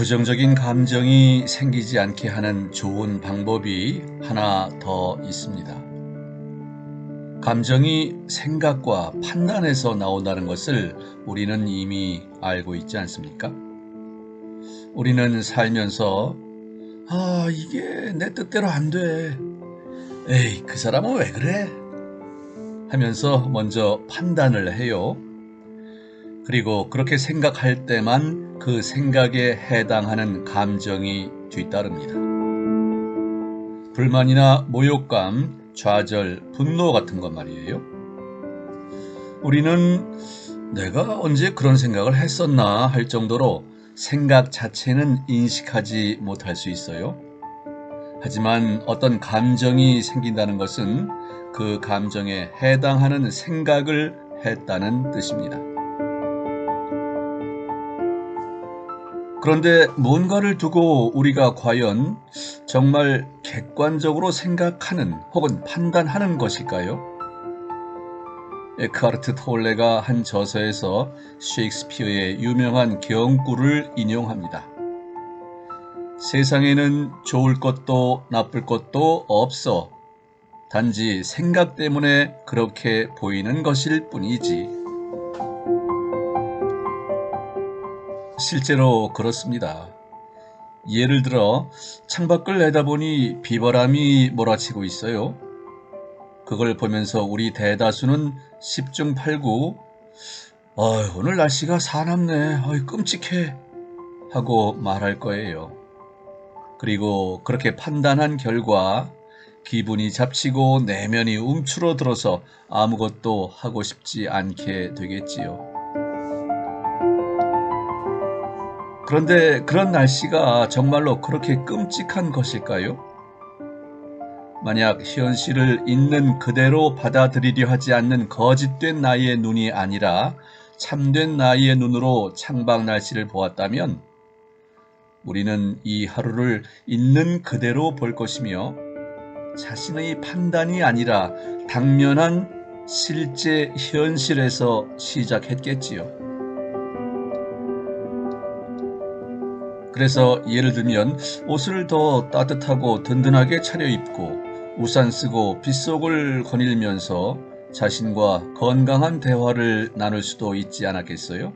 부정적인 감정이 생기지 않게 하는 좋은 방법이 하나 더 있습니다. 감정이 생각과 판단에서 나온다는 것을 우리는 이미 알고 있지 않습니까? 우리는 살면서 이게 내 뜻대로 안 돼. 에이, 그 사람은 왜 그래? 하면서 먼저 판단을 해요. 그리고 그렇게 생각할 때만 그 생각에 해당하는 감정이 뒤따릅니다. 불만이나 모욕감, 좌절, 분노 같은 것 말이에요. 우리는 내가 언제 그런 생각을 했었나 할 정도로 생각 자체는 인식하지 못할 수 있어요. 하지만 어떤 감정이 생긴다는 것은 그 감정에 해당하는 생각을 했다는 뜻입니다. 그런데 뭔가를 두고 우리가 과연 정말 객관적으로 생각하는 혹은 판단하는 것일까요? 에크하르트 톨레가 한 저서에서 셰익스피어의 유명한 경구를 인용합니다. 세상에는 좋을 것도 나쁠 것도 없어. 단지 생각 때문에 그렇게 보이는 것일 뿐이지. 실제로 그렇습니다. 예를 들어 창밖을 내다보니 비바람이 몰아치고 있어요. 그걸 보면서 우리 대다수는 10중 8구 오늘 날씨가 사납네, 끔찍해 하고 말할 거예요. 그리고 그렇게 판단한 결과 기분이 잡치고 내면이 움츠러들어서 아무것도 하고 싶지 않게 되겠지요. 그런데 그런 날씨가 정말로 그렇게 끔찍한 것일까요? 만약 현실을 있는 그대로 받아들이려 하지 않는 거짓된 나의 눈이 아니라 참된 나의 눈으로 창밖 날씨를 보았다면 우리는 이 하루를 있는 그대로 볼 것이며 자신의 판단이 아니라 당면한 실제 현실에서 시작했겠지요. 그래서 예를 들면 옷을 더 따뜻하고 든든하게 차려입고 우산 쓰고 빗속을 거닐면서 자신과 건강한 대화를 나눌 수도 있지 않았겠어요?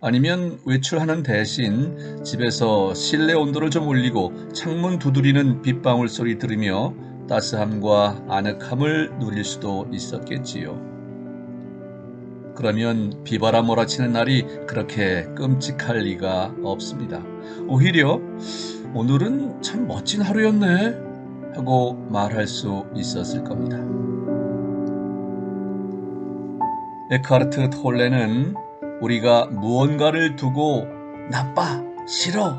아니면 외출하는 대신 집에서 실내 온도를 좀 올리고 창문 두드리는 빗방울 소리 들으며 따스함과 아늑함을 누릴 수도 있었겠지요. 그러면 비바람 몰아치는 날이 그렇게 끔찍할 리가 없습니다. 오히려 오늘은 참 멋진 하루였네 하고 말할 수 있었을 겁니다. 에크하르트 톨레는 우리가 무언가를 두고 나빠, 싫어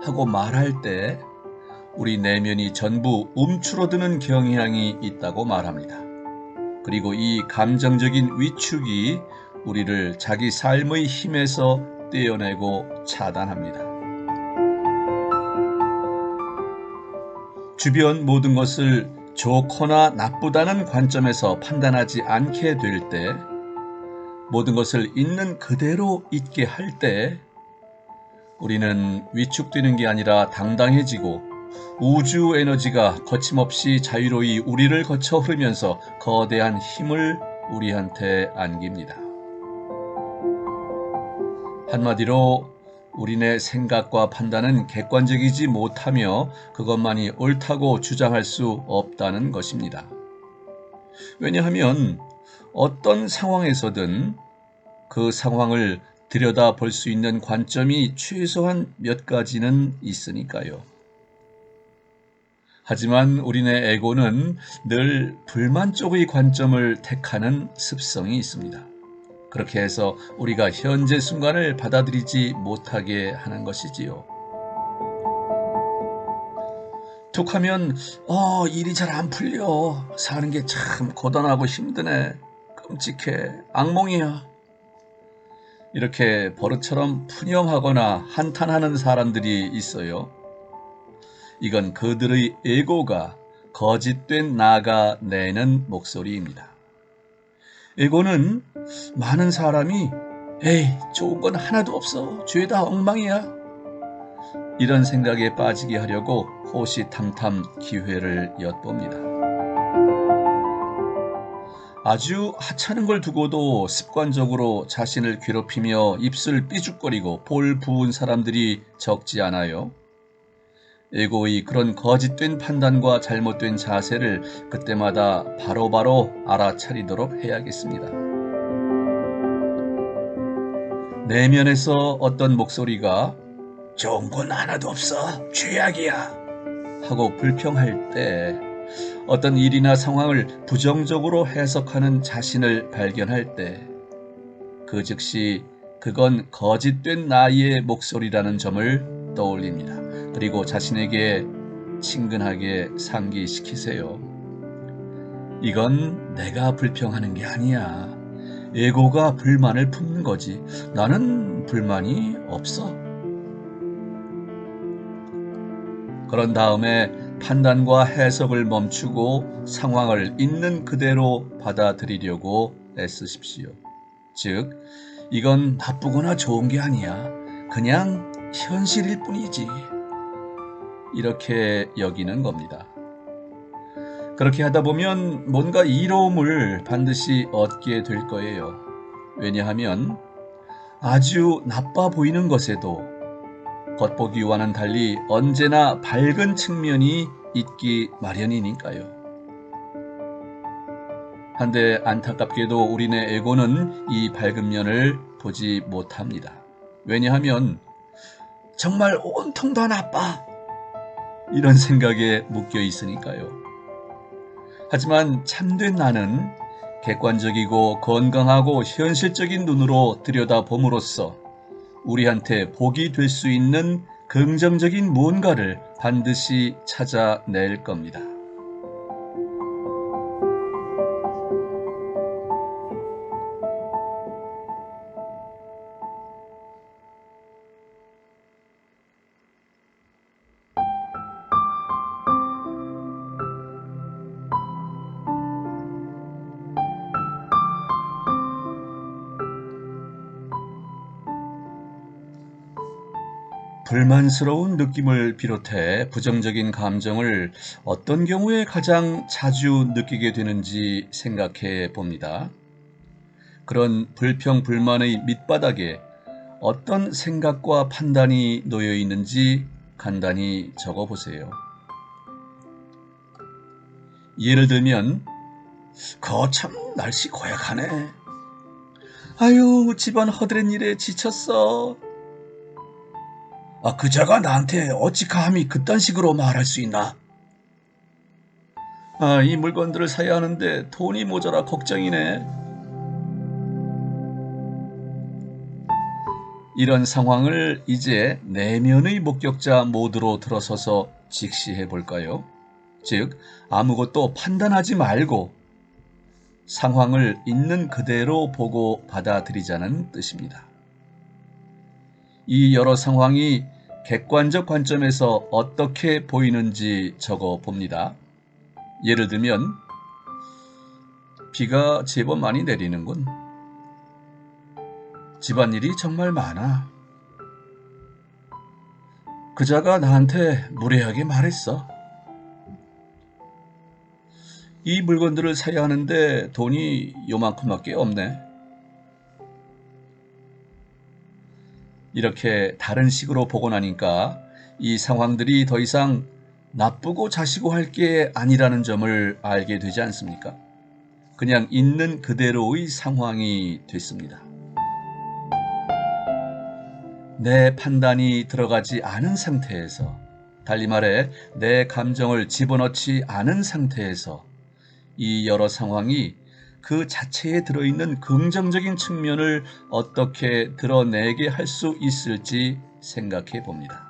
하고 말할 때 우리 내면이 전부 움츠러드는 경향이 있다고 말합니다. 그리고 이 감정적인 위축이 우리를 자기 삶의 힘에서 떼어내고 차단합니다. 주변 모든 것을 좋거나 나쁘다는 관점에서 판단하지 않게 될 때, 모든 것을 있는 그대로 있게 할 때, 우리는 위축되는 게 아니라 당당해지고 우주 에너지가 거침없이 자유로이 우리를 거쳐 흐르면서 거대한 힘을 우리한테 안깁니다. 한마디로 우리네 생각과 판단은 객관적이지 못하며 그것만이 옳다고 주장할 수 없다는 것입니다. 왜냐하면 어떤 상황에서든 그 상황을 들여다볼 수 있는 관점이 최소한 몇 가지는 있으니까요. 하지만 우리네 에고는 늘 불만 쪽의 관점을 택하는 습성이 있습니다. 그렇게 해서 우리가 현재 순간을 받아들이지 못하게 하는 것이지요. 툭하면 일이 잘 안 풀려. 사는 게 참 고단하고 힘드네. 끔찍해. 악몽이야. 이렇게 버릇처럼 푸념하거나 한탄하는 사람들이 있어요. 이건 그들의 에고가 거짓된 나가 내는 목소리입니다. 에고는 많은 사람이 에이, 좋은 건 하나도 없어. 죄다 엉망이야 이런 생각에 빠지게 하려고 호시탐탐 기회를 엿봅니다. 아주 하찮은 걸 두고도 습관적으로 자신을 괴롭히며 입술 삐죽거리고 볼 부은 사람들이 적지 않아요. 에고의 그런 거짓된 판단과 잘못된 자세를 그때마다 바로바로 알아차리도록 해야겠습니다. 내면에서 어떤 목소리가 좋은 건 하나도 없어, 죄악이야 하고 불평할 때, 어떤 일이나 상황을 부정적으로 해석하는 자신을 발견할 때, 그 즉시 그건 거짓된 나의 목소리라는 점을 떠올립니다. 그리고 자신에게 친근하게 상기시키세요. 이건 내가 불평하는 게 아니야. 에고가 불만을 품는 거지. 나는 불만이 없어. 그런 다음에 판단과 해석을 멈추고 상황을 있는 그대로 받아들이려고 애쓰십시오. 즉, 이건 나쁘거나 좋은 게 아니야. 그냥 현실일 뿐이지. 이렇게 여기는 겁니다. 그렇게 하다 보면 뭔가 이로움을 반드시 얻게 될 거예요. 왜냐하면 아주 나빠 보이는 것에도 겉보기와는 달리 언제나 밝은 측면이 있기 마련이니까요. 한데 안타깝게도 우리네 에고는 이 밝은 면을 보지 못합니다. 왜냐하면 정말 온통 다 나빠, 이런 생각에 묶여 있으니까요. 하지만 참된 나는 객관적이고 건강하고 현실적인 눈으로 들여다봄으로써 우리한테 복이 될 수 있는 긍정적인 무언가를 반드시 찾아낼 겁니다. 불만스러운 느낌을 비롯해 부정적인 감정을 어떤 경우에 가장 자주 느끼게 되는지 생각해 봅니다. 그런 불평, 불만의 밑바닥에 어떤 생각과 판단이 놓여 있는지 간단히 적어 보세요. 예를 들면, 거참 날씨 고약하네. 아유, 집안 허드렛 일에 지쳤어. 그자가 나한테 어찌 감히 그딴 식으로 말할 수 있나? 이 물건들을 사야 하는데 돈이 모자라 걱정이네. 이런 상황을 이제 내면의 목격자 모드로 들어서서 직시해 볼까요? 즉, 아무것도 판단하지 말고 상황을 있는 그대로 보고 받아들이자는 뜻입니다. 이 여러 상황이 객관적 관점에서 어떻게 보이는지 적어 봅니다. 예를 들면, 비가 제법 많이 내리는군. 집안일이 정말 많아. 그자가 나한테 무례하게 말했어. 이 물건들을 사야 하는데 돈이 요만큼밖에 없네. 이렇게 다른 식으로 보고 나니까 이 상황들이 더 이상 나쁘고 자시고 할 게 아니라는 점을 알게 되지 않습니까? 그냥 있는 그대로의 상황이 됐습니다. 내 판단이 들어가지 않은 상태에서, 달리 말해 내 감정을 집어넣지 않은 상태에서 이 여러 상황이 그 자체에 들어있는 긍정적인 측면을 어떻게 드러내게 할 수 있을지 생각해 봅니다.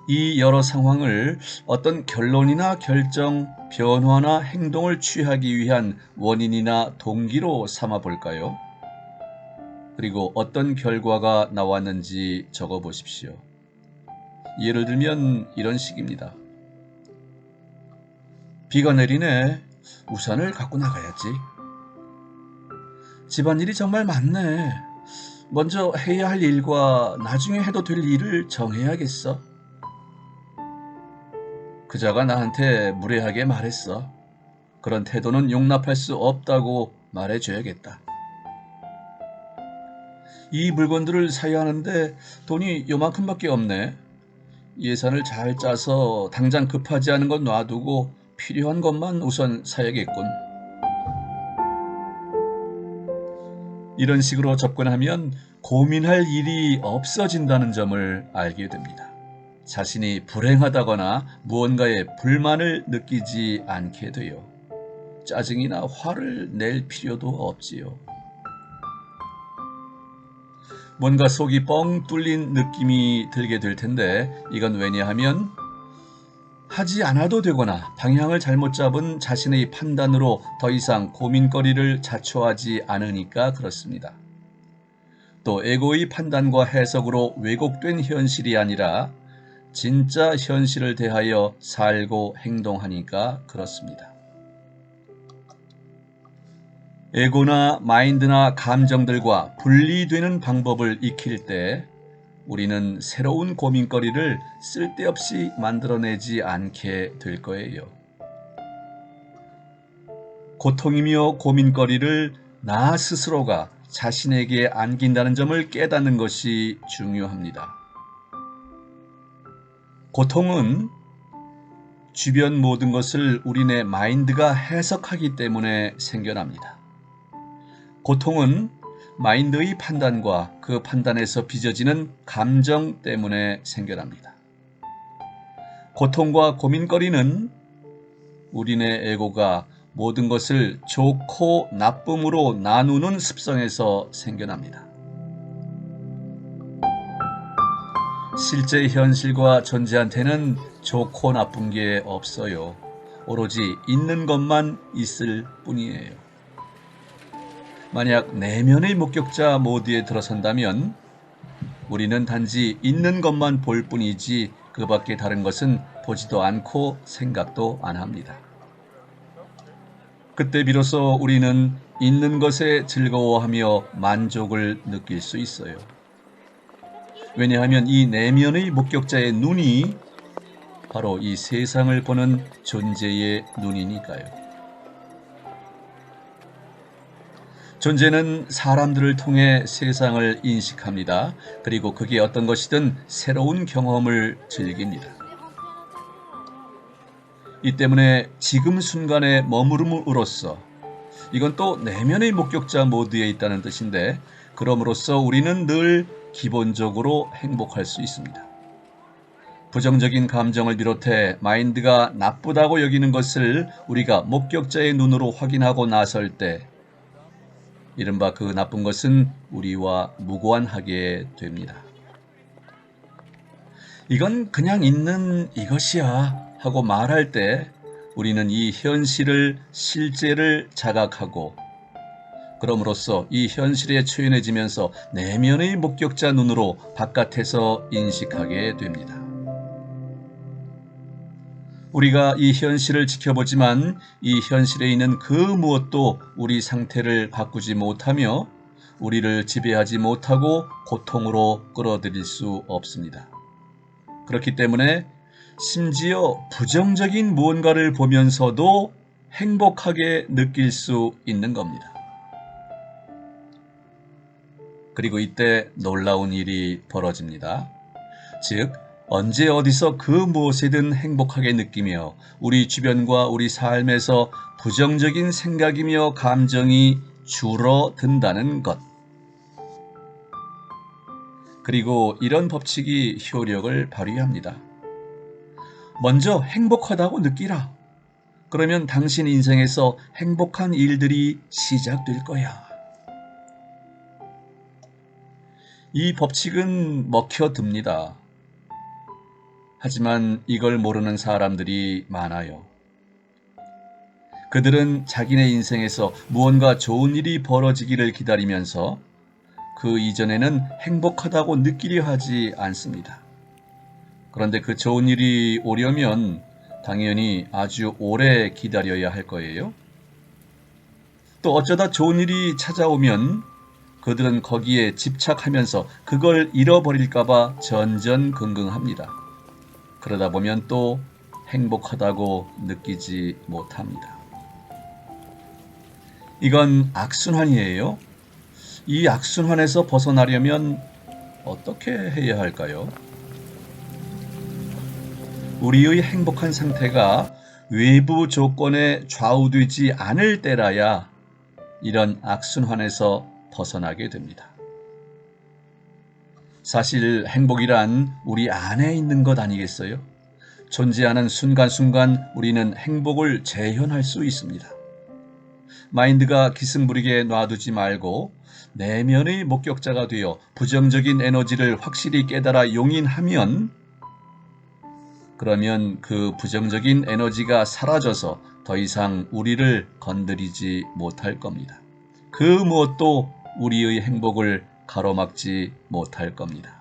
이 여러 상황을 어떤 결론이나 결정, 변화나 행동을 취하기 위한 원인이나 동기로 삼아 볼까요? 그리고 어떤 결과가 나왔는지 적어 보십시오. 예를 들면 이런 식입니다. 비가 내리네. 우산을 갖고 나가야지. 집안일이 정말 많네. 먼저 해야 할 일과 나중에 해도 될 일을 정해야겠어. 그자가 나한테 무례하게 말했어. 그런 태도는 용납할 수 없다고 말해줘야겠다. 이 물건들을 사야 하는데 돈이 요만큼밖에 없네. 예산을 잘 짜서 당장 급하지 않은 건 놔두고 필요한 것만 우선 사야겠군. 이런 식으로 접근하면 고민할 일이 없어진다는 점을 알게 됩니다. 자신이 불행하다거나 무언가에 불만을 느끼지 않게 돼요. 짜증이나 화를 낼 필요도 없지요. 뭔가 속이 뻥 뚫린 느낌이 들게 될 텐데 이건 왜냐하면 하지 않아도 되거나 방향을 잘못 잡은 자신의 판단으로 더 이상 고민거리를 자초하지 않으니까 그렇습니다. 또 에고의 판단과 해석으로 왜곡된 현실이 아니라 진짜 현실을 대하여 살고 행동하니까 그렇습니다. 에고나 마인드나 감정들과 분리되는 방법을 익힐 때 우리는 새로운 고민거리를 쓸데없이 만들어내지 않게 될 거예요. 고통이며 고민거리를 나 스스로가 자신에게 안긴다는 점을 깨닫는 것이 중요합니다. 고통은 주변 모든 것을 우리네 마인드가 해석하기 때문에 생겨납니다. 고통은 마인드의 판단과 그 판단에서 빚어지는 감정 때문에 생겨납니다. 고통과 고민거리는 우리네 에고가 모든 것을 좋고 나쁨으로 나누는 습성에서 생겨납니다. 실제 현실과 존재한테는 좋고 나쁜 게 없어요. 오로지 있는 것만 있을 뿐이에요. 만약 내면의 목격자 모드에 들어선다면 우리는 단지 있는 것만 볼 뿐이지 그 밖에 다른 것은 보지도 않고 생각도 안 합니다. 그때 비로소 우리는 있는 것에 즐거워하며 만족을 느낄 수 있어요. 왜냐하면 이 내면의 목격자의 눈이 바로 이 세상을 보는 존재의 눈이니까요. 존재는 사람들을 통해 세상을 인식합니다. 그리고 그게 어떤 것이든 새로운 경험을 즐깁니다. 이 때문에 지금 순간에 머무름으로써 이건 또 내면의 목격자 모드에 있다는 뜻인데 그럼으로써 우리는 늘 기본적으로 행복할 수 있습니다. 부정적인 감정을 비롯해 마인드가 나쁘다고 여기는 것을 우리가 목격자의 눈으로 확인하고 나설 때 이른바 그 나쁜 것은 우리와 무관하게 됩니다. 이건 그냥 있는 이것이야 하고 말할 때 우리는 이 현실을 실제를 자각하고 그럼으로써 이 현실에 초연해지면서 내면의 목격자 눈으로 바깥에서 인식하게 됩니다. 우리가 이 현실을 지켜보지만 이 현실에 있는 그 무엇도 우리 상태를 바꾸지 못하며 우리를 지배하지 못하고 고통으로 끌어들일 수 없습니다. 그렇기 때문에 심지어 부정적인 무언가를 보면서도 행복하게 느낄 수 있는 겁니다. 그리고 이때 놀라운 일이 벌어집니다. 즉, 언제 어디서 그 무엇이든 행복하게 느끼며 우리 주변과 우리 삶에서 부정적인 생각이며 감정이 줄어든다는 것. 그리고 이런 법칙이 효력을 발휘합니다. 먼저 행복하다고 느끼라. 그러면 당신 인생에서 행복한 일들이 시작될 거야. 이 법칙은 먹혀듭니다. 하지만 이걸 모르는 사람들이 많아요. 그들은 자기네 인생에서 무언가 좋은 일이 벌어지기를 기다리면서 그 이전에는 행복하다고 느끼려 하지 않습니다. 그런데 그 좋은 일이 오려면 당연히 아주 오래 기다려야 할 거예요. 또 어쩌다 좋은 일이 찾아오면 그들은 거기에 집착하면서 그걸 잃어버릴까봐 전전긍긍합니다. 그러다 보면 또 행복하다고 느끼지 못합니다. 이건 악순환이에요. 이 악순환에서 벗어나려면 어떻게 해야 할까요? 우리의 행복한 상태가 외부 조건에 좌우되지 않을 때라야 이런 악순환에서 벗어나게 됩니다. 사실 행복이란 우리 안에 있는 것 아니겠어요? 존재하는 순간순간 우리는 행복을 재현할 수 있습니다. 마인드가 기승부리게 놔두지 말고 내면의 목격자가 되어 부정적인 에너지를 확실히 깨달아 용인하면 그러면 그 부정적인 에너지가 사라져서 더 이상 우리를 건드리지 못할 겁니다. 그 무엇도 우리의 행복을 가로막지 못할 겁니다.